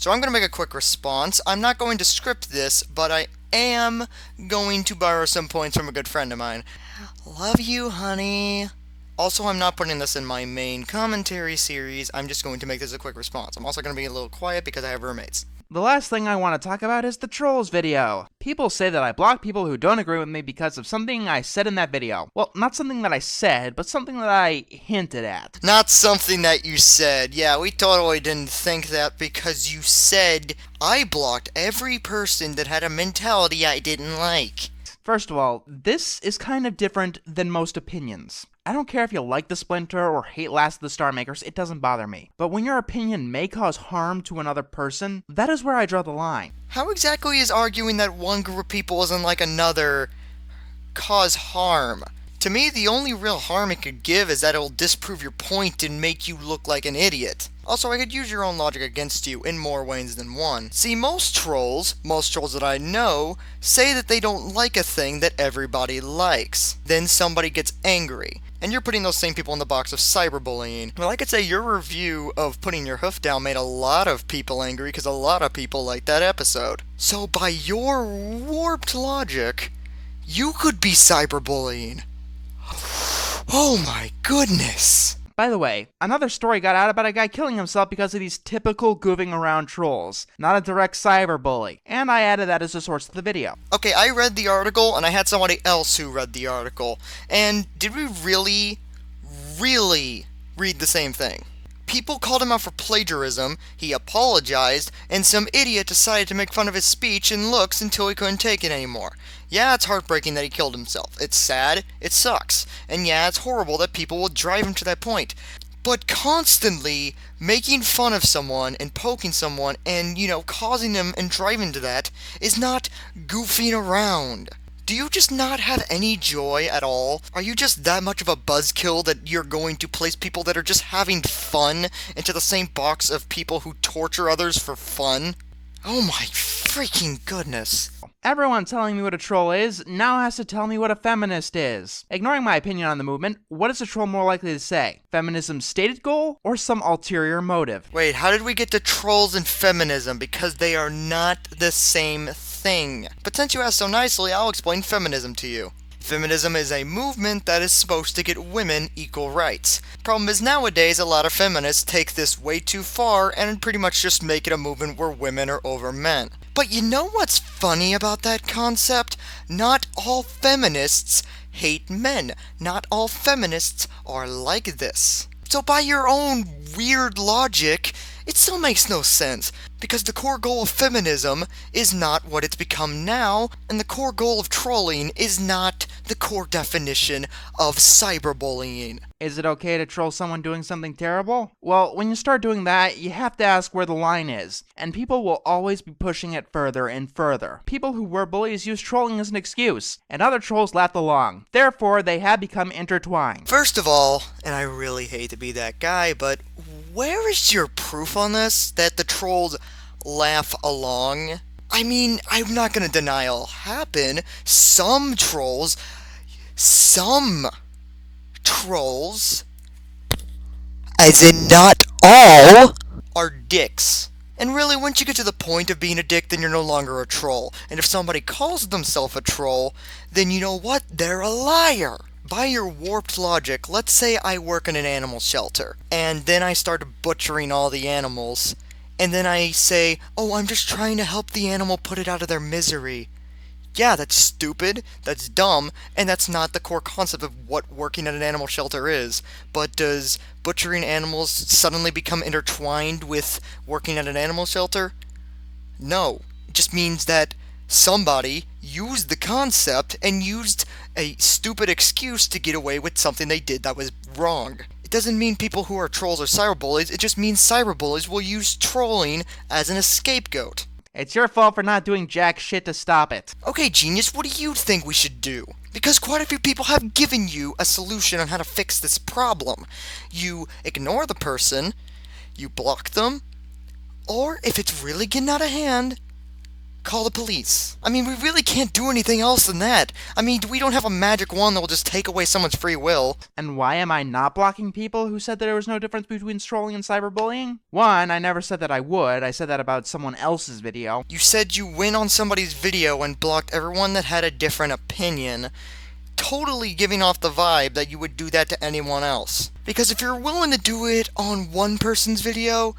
So I'm going to make a quick response. I'm not going to script this, but I am going to borrow some points from a good friend of mine. Love you, honey. Also, I'm not putting this in my main commentary series. I'm just going to make this a quick response. I'm also going to be a little quiet because I have roommates. The last thing I want to talk about is the Trolls video. People say that I block people who don't agree with me because of something I said in that video. Well, not something that I said, but something that I hinted at. Not something that you said. Yeah, we totally didn't think that because you said I blocked every person that had a mentality I didn't like. First of all, this is kind of different than most opinions. I don't care if you like the Splinter or hate Last of the Star Makers, it doesn't bother me. But when your opinion may cause harm to another person, that is where I draw the line. How exactly is arguing that one group of people isn't like another cause harm? To me, the only real harm it could give is that it'll disprove your point and make you look like an idiot. Also, I could use your own logic against you in more ways than one. See, most trolls that I know, say that they don't like a thing that everybody likes. Then somebody gets angry. And you're putting those same people in the box of cyberbullying. Well, I could say your review of putting your hoof down made a lot of people angry because a lot of people liked that episode. So by your warped logic, you could be cyberbullying. Oh my goodness! By the way, another story got out about a guy killing himself because of these typical goofing around trolls, not a direct cyberbully, and I added that as a source to the video. Okay, I read the article, and I had somebody else who read the article, and did we really read the same thing? People called him out for plagiarism, he apologized, and some idiot decided to make fun of his speech and looks until he couldn't take it anymore. Yeah, it's heartbreaking that he killed himself. It's sad, it sucks, and yeah, it's horrible that people will drive him to that point. But constantly making fun of someone and poking someone and, causing them and driving to that is not goofing around. Do you just not have any joy at all? Are you just that much of a buzzkill that you're going to place people that are just having fun into the same box of people who torture others for fun? Oh my freaking goodness. Everyone telling me what a troll is now has to tell me what a feminist is. Ignoring my opinion on the movement, what is a troll more likely to say? Feminism's stated goal or some ulterior motive? Wait, how did we get to trolls and feminism? Because they are not the same thing. But since you asked so nicely, I'll explain feminism to you. Feminism is a movement that is supposed to get women equal rights. Problem is nowadays a lot of feminists take this way too far and pretty much just make it a movement where women are over men. But you know what's funny about that concept? Not all feminists hate men. Not all feminists are like this. So by your own weird logic, it still makes no sense, because the core goal of feminism is not what it's become now, and the core goal of trolling is not the core definition of cyberbullying. Is it okay to troll someone doing something terrible? Well, when you start doing that, you have to ask where the line is, and people will always be pushing it further and further. People who were bullies use trolling as an excuse, and other trolls laughed along. Therefore, they have become intertwined. First of all, and I really hate to be that guy, but where is your proof on this, that the trolls laugh along? I mean, I'm not gonna deny it'll happen. Some trolls, as in not all, are dicks. And really, once you get to the point of being a dick, then you're no longer a troll. And if somebody calls themselves a troll, then you know what? They're a liar. By your warped logic, let's say I work in an animal shelter, and then I start butchering all the animals, and then I say, oh, I'm just trying to help the animal put it out of their misery. Yeah, that's stupid, that's dumb, and that's not the core concept of what working at an animal shelter is. But does butchering animals suddenly become intertwined with working at an animal shelter? No. It just means that somebody used the concept and used a stupid excuse to get away with something they did that was wrong. It doesn't mean people who are trolls are cyberbullies, it just means cyberbullies will use trolling as an scapegoat. It's your fault for not doing jack shit to stop it. Okay, genius, what do you think we should do? Because quite a few people have given you a solution on how to fix this problem. You ignore the person, you block them, or if it's really getting out of hand, Call the police. I mean, we really can't do anything else than that. I mean, we don't have a magic wand that will just take away someone's free will. And why am I not blocking people who said that there was no difference between trolling and cyberbullying? One, I never said that I would. I said that about someone else's video. You said you went on somebody's video and blocked everyone that had a different opinion, totally giving off the vibe that you would do that to anyone else. Because if you're willing to do it on one person's video,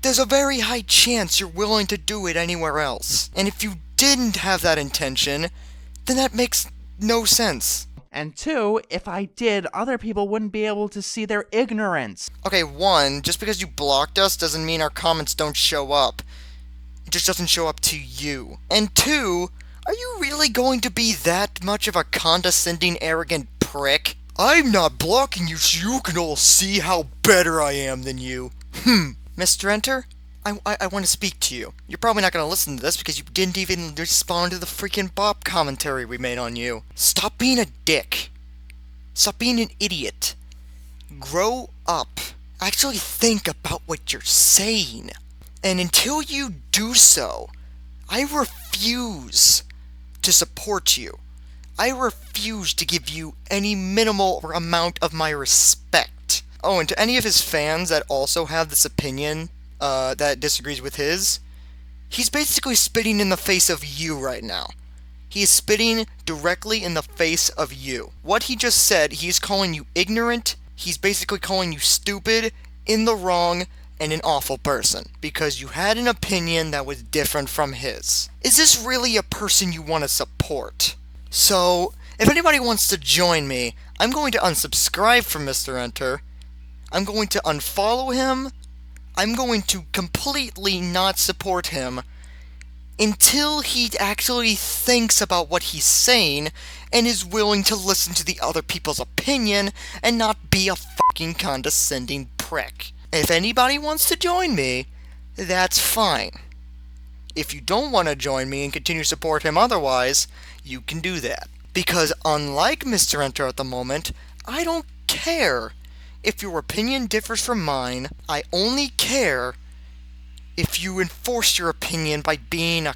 there's a very high chance you're willing to do it anywhere else. And if you didn't have that intention, then that makes no sense. And two, if I did, other people wouldn't be able to see their ignorance. Okay, one, just because you blocked us doesn't mean our comments don't show up. It just doesn't show up to you. And two, are you really going to be that much of a condescending, arrogant prick? I'm not blocking you so you can all see how better I am than you. Mr. Enter, I want to speak to you. You're probably not going to listen to this because you didn't even respond to the freaking Bop commentary we made on you. Stop being a dick. Stop being an idiot. Grow up. Actually think about what you're saying. And until you do so, I refuse to support you. I refuse to give you any minimal amount of my respect. Oh, and to any of his fans that also have this opinion that disagrees with his, he's basically spitting in the face of you right now. He is spitting directly in the face of you. What he just said, he's calling you ignorant, he's basically calling you stupid, in the wrong, and an awful person, because you had an opinion that was different from his. Is this really a person you want to support? So, if anybody wants to join me, I'm going to unsubscribe from Mr. Enter. I'm going to unfollow him. I'm going to completely not support him until he actually thinks about what he's saying and is willing to listen to the other people's opinion and not be a fucking condescending prick. If anybody wants to join me, that's fine. If you don't want to join me and continue to support him otherwise, you can do that. Because unlike Mr. Enter at the moment, I don't care if your opinion differs from mine. I only care if you enforce your opinion by being a